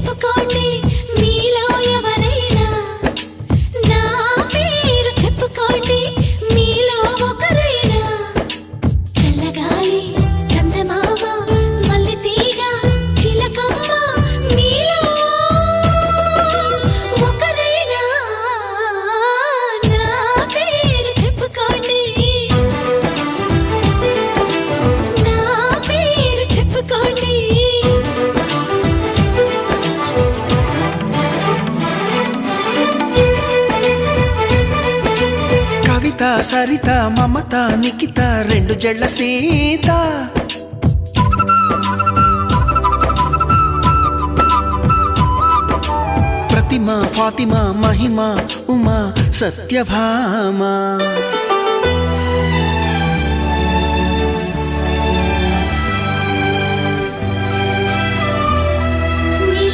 చెప్పుకోండి మీలో ఎవరైనా, నా పేరు చెప్పుకోండి మీలో ఒకరైనా. చల్లగాలి చందమామ మల్లెతీగ చిలకమ్మ మీలో ఒకరైనా, నా పేరు చెప్పుకోండి, నా పేరు చెప్పుకోండి. కవిత సరిత మమత నిఖిత రెండు జళ్ళ సీత, ప్రతిమ ఫాతిమా మహిమ ఉమా సత్యభామ.